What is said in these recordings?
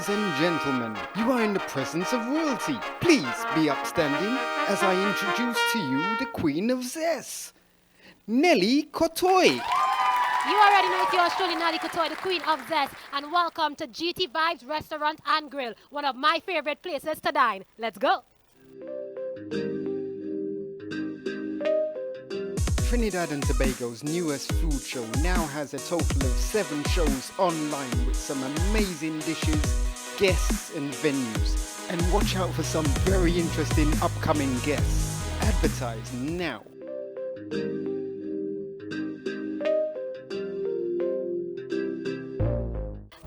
Ladies and gentlemen, you are in the presence of royalty. Please be upstanding as I introduce to you the Queen of Zess, Nelly Cottoy. You already know it's yours truly, Nelly Cottoy, the Queen of Zess, and welcome to GT Vibes Restaurant and Grill, one of my favorite places to dine. Let's go. Trinidad and Tobago's newest food show now has a total of 7 shows online with some amazing dishes, guests and venues. And watch out for some very interesting upcoming guests. Advertise now.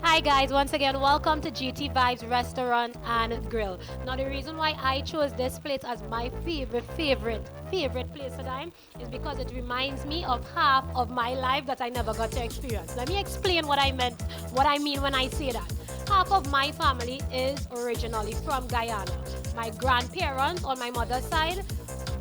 Hi guys, once again, welcome to GT Vibes Restaurant and Grill. Now the reason why I chose this place as my favorite place to dine is because it reminds me of half of my life that I never got to experience. Let me explain what I mean when I say that. Half of my family is originally from Guyana. My grandparents on my mother's side,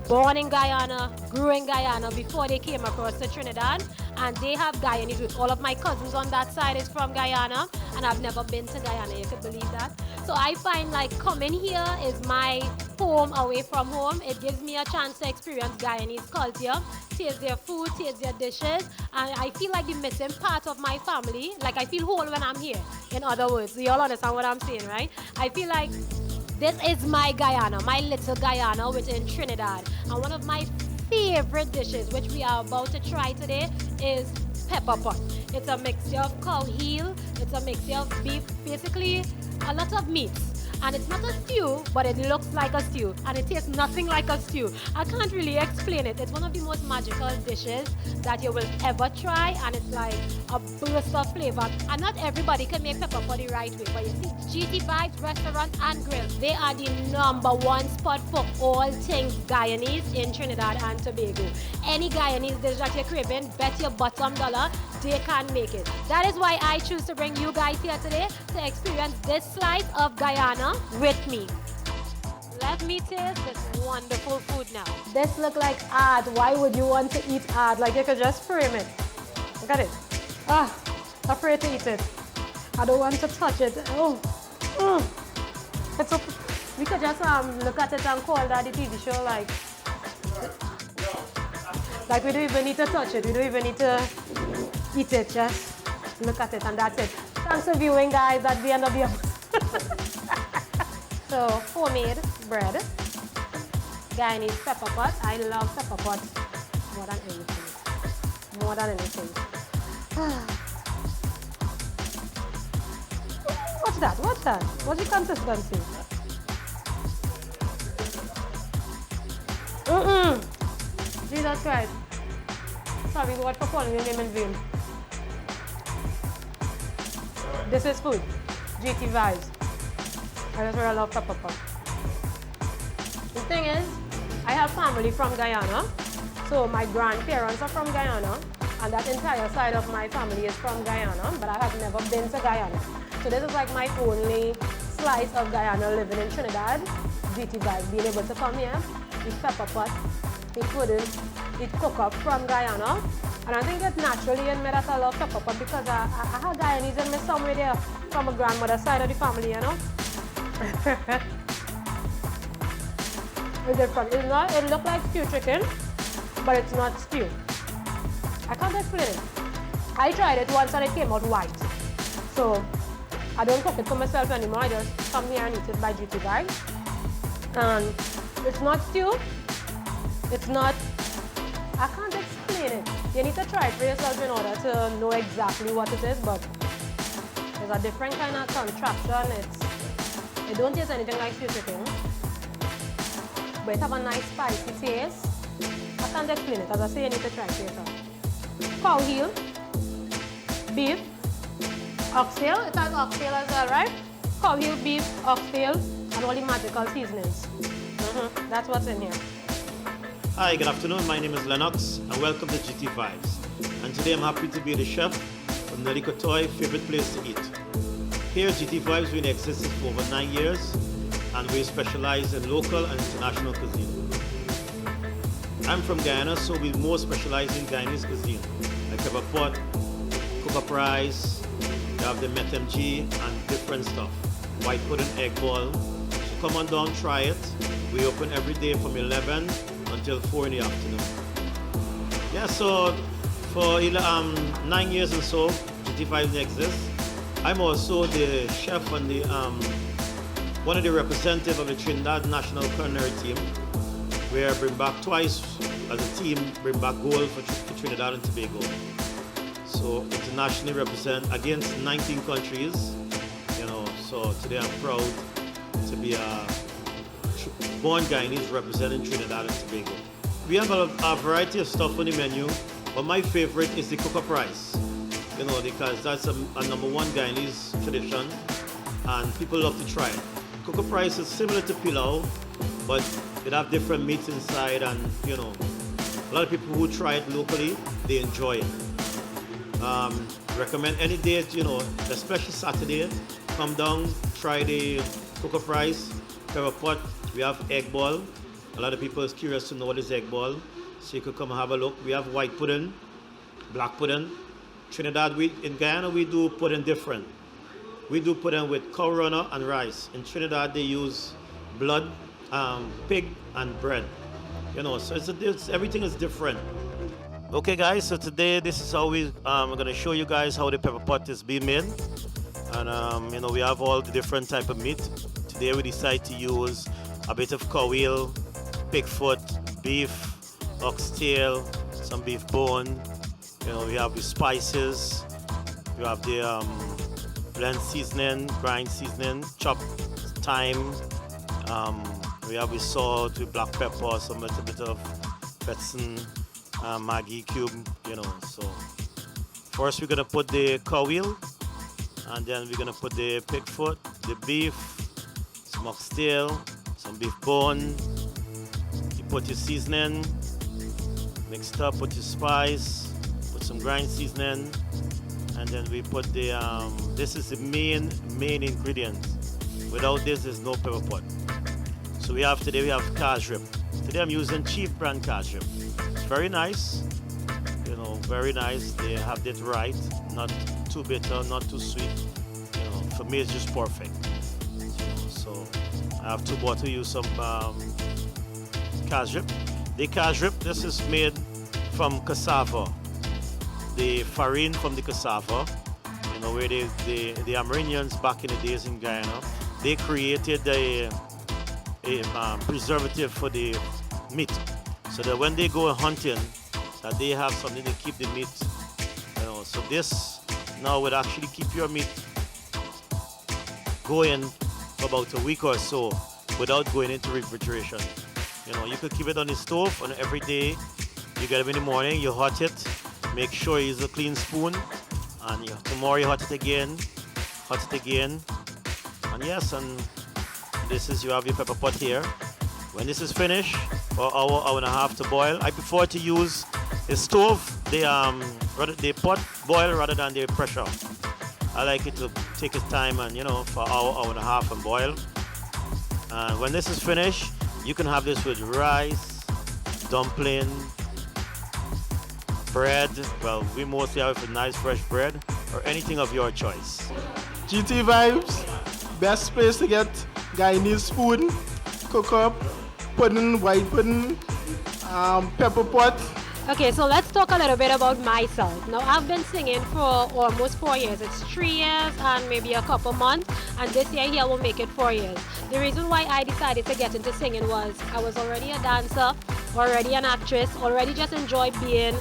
born in Guyana, grew in Guyana before they came across to Trinidad, and they have Guyanese roots. All of my cousins on that side is from Guyana, and I've never been to Guyana, you could believe that. So I find like coming here is my home away from home. It gives me a chance to experience Guyanese culture, taste their food, taste their dishes, and I feel like the missing part of my family. Like I feel whole when I'm here, in other words. So you all understand what I'm saying, right? I feel like this is my Guyana, my little Guyana within Trinidad. And one of my favorite dishes, which we are about to try today, is pepper pot. It's a mixture of cow heel, it's a mixture of beef, basically a lot of meats. And it's not a stew, but it looks like a stew. And it tastes nothing like a stew. I can't really explain it. It's one of the most magical dishes that you will ever try. And it's like a burst of flavor. And not everybody can make pepper pot the right way. But you see, GT Vibes Restaurant and Grill, they are the #1 spot for all things Guyanese in Trinidad and Tobago. Any Guyanese dish that you're craving, bet your bottom dollar they can make it. That is why I choose to bring you guys here today to experience this slice of Guyana with me. Let me taste this wonderful food now. This look like art. Why would you want to eat art? Like you could just frame it. Look at it. Afraid to eat it. I don't want to touch it. It's okay. We could just look at it and call that the TV show like we don't even need to touch it. We don't even need to eat it. Just look at it and that's it. Thanks for viewing, guys. That's the end of the episode. So, homemade bread, Guyanese pepper pot. I love pepper pot more than anything. More than anything. What's that? What's that? What's the consistency? Jesus Christ. Sorry, God, for calling your name in vain. This is food. GT Vibes. I just really love pepper pot. The thing is, I have family from Guyana. So my grandparents are from Guyana. And that entire side of my family is from Guyana. But I have never been to Guyana. So this is like my only slice of Guyana living in Trinidad. GT Vibes. Being able to come here, eat pepper pot, eat pudding, eat cook up from Guyana. And I think it's naturally in me that I love pepper pot because I have Guyanese in me somewhere there from my grandmother's side of the family, you know. It's different. It looks like stew chicken, but it's not stew. I can't explain it. I tried it once and it came out white. So I don't cook it for myself anymore. I just come here and eat it by GT Vibes. And it's not stew. It's not, I can't explain it. You need to try it for yourself in order to know exactly what it is, but there's a different kind of contraption. It don't taste anything like stew chicken, but it have a nice spicy taste. I can't explain it. As I say, you need to try it for yourself. Cow heel, beef, oxtail. It has oxtail as well, right? Cow heel, beef, oxtail, and all the magical seasonings. That's what's in here. Hi, good afternoon. My name is Lennox, and welcome to GT Vibes. And today I'm happy to be the chef of Nelly Cottoy's favorite place to eat. Here at GT Vibes, we've been in existence for over 9 years, and we specialize in local and international cuisine. I'm from Guyana, so we more specialize in Guyanese cuisine, like pepper pot, cook up rice, you have the MetMG, and different stuff. white pudding, egg ball. So come on down, try it. We open every day from 11 until 4 in the afternoon. Yeah, so for 9 years or so, GT5 exists. I'm also the chef and the one of the representatives of the Trinidad national culinary team, where I bring back twice as a team, bring back gold for Trinidad and Tobago. So internationally represent against 19 countries, you know. So today I'm proud to be a born Guyanese representing Trinidad and Tobago. We have a variety of stuff on the menu, but my favorite is the cook-up rice, you know, because that's a number one Guyanese tradition, and people love to try it. Cook-up rice is similar to pilau, but it have different meats inside, and you know, a lot of people who try it locally, they enjoy it. Recommend any day, you know, especially Saturday, come down, try the cook-up rice, pepper pot. We have egg ball. A lot of people is curious to know what is egg ball, so you could come and have a look. We have white pudding, black pudding. Trinidad, in Guyana, we do pudding different. We do pudding with cow runner and rice. In Trinidad, they use blood, pig, and bread. You know, so everything is different. Okay, guys, so today this is how we're going to show you guys how the pepper pot is being made. And, you know, we have all the different type of meat. Today we decide to use a bit of cow wheel, pig foot, beef, oxtail, some beef bone. You know, we have the spices, we have the blend seasoning, grind seasoning, chopped thyme. We have the salt, with black pepper, some little bit of Betson, Maggi cube, you know. So first we're gonna put the cow wheel, and then we're gonna put the pig foot, the beef, some oxtail, some beef bone. You put your seasoning, mixed up with your spice, put some grind seasoning, and then we put the this is the main ingredient. Without this, there's no pepper pot. So today we have Khaled. Today I'm using cheap brand Khaled. It's very nice, you know, very nice. They have it right, not too bitter, not too sweet. You know, for me it's just perfect. So I have 2 bottles. Use some Khaled. The Khaled, this is made from cassava. The farine from the cassava, you know, where the Amerindians back in the days in Guyana, they created a preservative for the meat, so that when they go hunting, that they have something to keep the meat, you know. So this now would actually keep your meat going for about a week or so without going into refrigeration. You know, you could keep it on the stove, and every day you get up in the morning, you hot it. Make sure you use a clean spoon, and tomorrow you hot it again, and yes, and this is, you have your pepper pot here. When this is finished, for an hour and a half to boil. I prefer to use the stove, the pot boil rather than the pressure. I like it to take its time and, you know, for an hour and a half and boil. And when this is finished, you can have this with rice, dumpling, bread. Well, we mostly have it with nice fresh bread or anything of your choice. GT Vibes, best place to get Guyanese food, cook up, pudding, white pudding, pepper pot. Okay, so let's talk a little bit about myself. Now, I've been singing for almost 4 years. It's 3 years and maybe a couple months, and this year here will make it 4 years. The reason why I decided to get into singing was I was already a dancer, already an actress, already just enjoyed being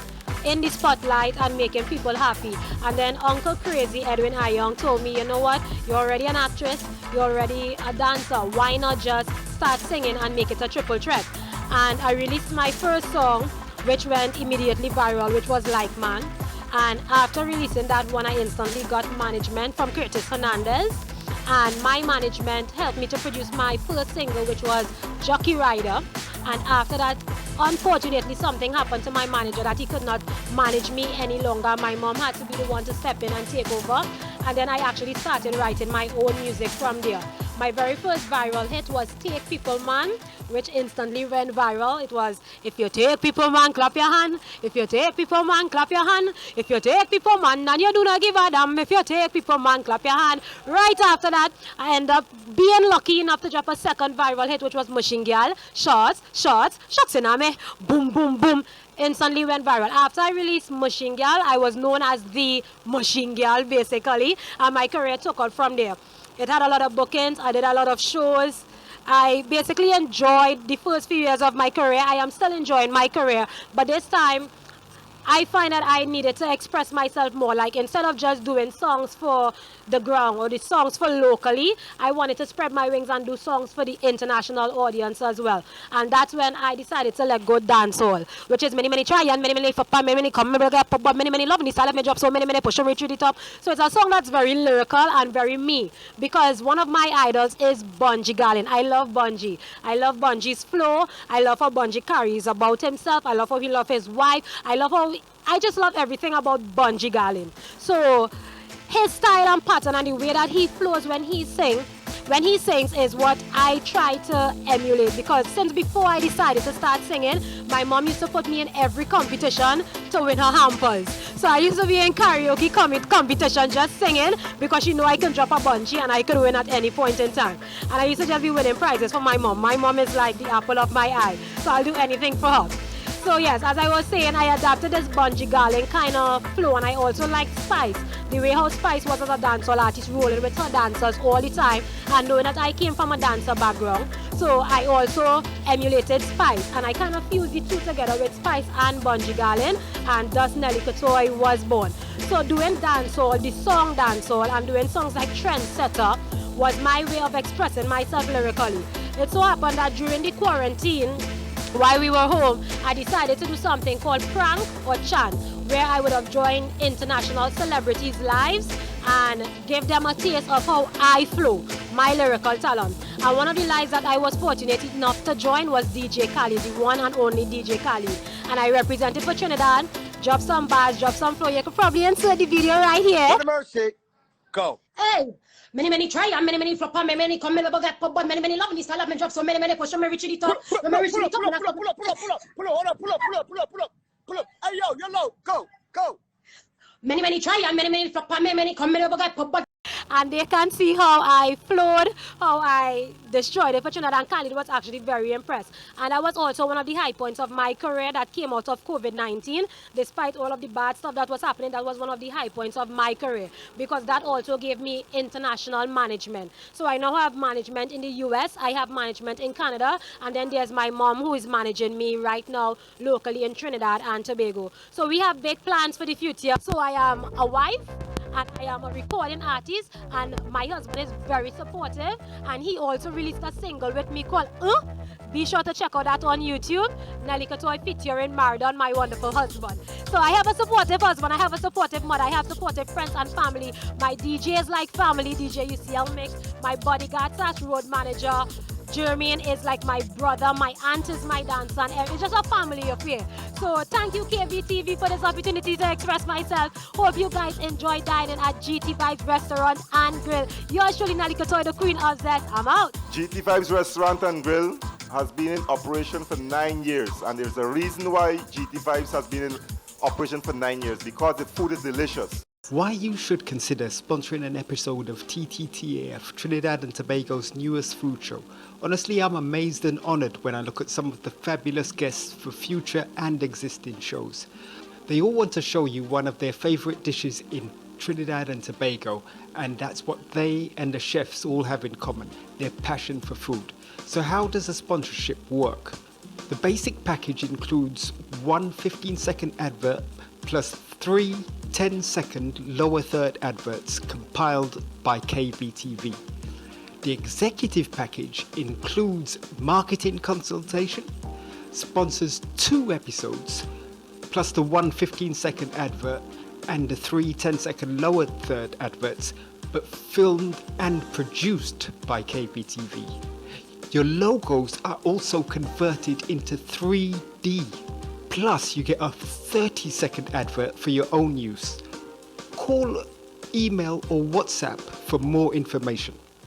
in the spotlight and making people happy. And then Uncle Crazy Edwin Ayong told me, you know what, you're already an actress, you're already a dancer, why not just start singing and make it a triple threat? And I released my first song, which went immediately viral, which was Like Man. And after releasing that one, I instantly got management from Curtis Hernandez. And my management helped me to produce my first single, which was Jockey Rider. And after that, unfortunately, something happened to my manager that he could not manage me any longer. My mom had to be the one to step in and take over. And then I actually started writing my own music from there. My very first viral hit was Take People Man, which instantly went viral. It was, if you take people man, clap your hand. If you take people man, clap your hand. If you take people man, and you do not give a damn. If you take people man, clap your hand. Right after that, I end up being lucky enough to drop a second viral hit, which was Mushing Girl. Shots in a me. Boom, boom, boom. Instantly went viral. After I released Mushing Girl, I was known as the Mushing Girl, basically, and my career took off from there. It had a lot of bookings. I did a lot of shows. I basically enjoyed the first few years of my career. I am still enjoying my career, but this time I find that I needed to express myself more. Like, instead of just doing songs for the ground or the songs for locally, I wanted to spread my wings and do songs for the international audience as well. And that's when I decided to let go dancehall, which is many try and many for many come many love me style me drop so many push me through the top. So it's a song that's very lyrical and very me, because one of my idols is Bunji Garlin. I love Bunji. I love Bunji's flow. I love how Bunji carries about himself. I love how he loves his wife. I just love everything about Bunji Garlin. So his style and pattern and the way that he flows when he sings is what I try to emulate, because since before I decided to start singing, my mom used to put me in every competition to win her hampers. So I used to be in karaoke competition just singing, because she knew I can drop a Bunji and I could win at any point in time. And I used to just be winning prizes for my mom. My mom is like the apple of my eye, so I'll do anything for her. So yes, as I was saying, I adapted this Bunji Garlin kind of flow, and I also like Spice. The way how Spice was as a dancehall artist, rolling with her dancers all the time, and knowing that I came from a dancer background, so I also emulated Spice, and I kind of fused the two together with Spice and Bunji Garlin, and thus Nelly Cottoy was born. So doing dancehall, the song dancehall, and doing songs like Trendsetter was my way of expressing myself lyrically. It so happened that during the quarantine, while we were home, I decided to do something called prank or chant, where I would have joined international celebrities' lives and give them a taste of how I flow, my lyrical talent. And one of the lives that I was fortunate enough to join was DJ Khaled, the one and only DJ Khaled. And I represented for Trinidad, drop some bars, drop some flow. You could probably insert the video right here. For the mercy, go. Hey! Many try and many flop and many come many get pop but many love this style me drop so many push me reach the top. Pull up. Hey yo, low, go. Many try and many flop and many come many get pop but. And they can see how I flowed, how I destroyed it for Trinidad, and Khaled was actually very impressed. And that was also one of the high points of my career that came out of COVID-19. Despite all of the bad stuff that was happening, that was one of the high points of my career, because that also gave me international management. So I now have management in the US, I have management in Canada, and then there's my mom who is managing me right now locally in Trinidad and Tobago. So we have big plans for the future. So I am a wife, and I am a recording artist, and my husband is very supportive, and he also released a single with me called Be sure to check out that on YouTube. Nelly Cottoy featuring Maradon, my wonderful husband. So I have a supportive husband, I have a supportive mother, I have supportive friends and family. My DJ is like family, DJ UCL Mix, my bodyguard / road manager Jermaine is like my brother, my aunt is my dancer, and it's just a family affair. So thank you KVTV for this opportunity to express myself. Hope you guys enjoy dining at GT Vibes Restaurant and Grill. Yours truly, Nelly Cottoy, the Queen of Zess. I'm out. GT Vibes Restaurant and Grill has been in operation for 9 years, and there's a reason why GT Vibes has been in operation for 9 years, because the food is delicious. Why you should consider sponsoring an episode of TTTAF, Trinidad and Tobago's newest food show. Honestly, I'm amazed and honoured when I look at some of the fabulous guests for future and existing shows. They all want to show you one of their favourite dishes in Trinidad and Tobago, and that's what they and the chefs all have in common, their passion for food. So how does a sponsorship work? The basic package includes one 15-second advert plus 3 10-second lower third adverts compiled by KVTV. The executive package includes marketing consultation, sponsors 2 episodes, plus the one 15-second advert and the 3 10-second lower third adverts, but filmed and produced by KVTV. Your logos are also converted into 3D. Plus, you get a 30-second advert for your own use. Call, email, or WhatsApp for more information.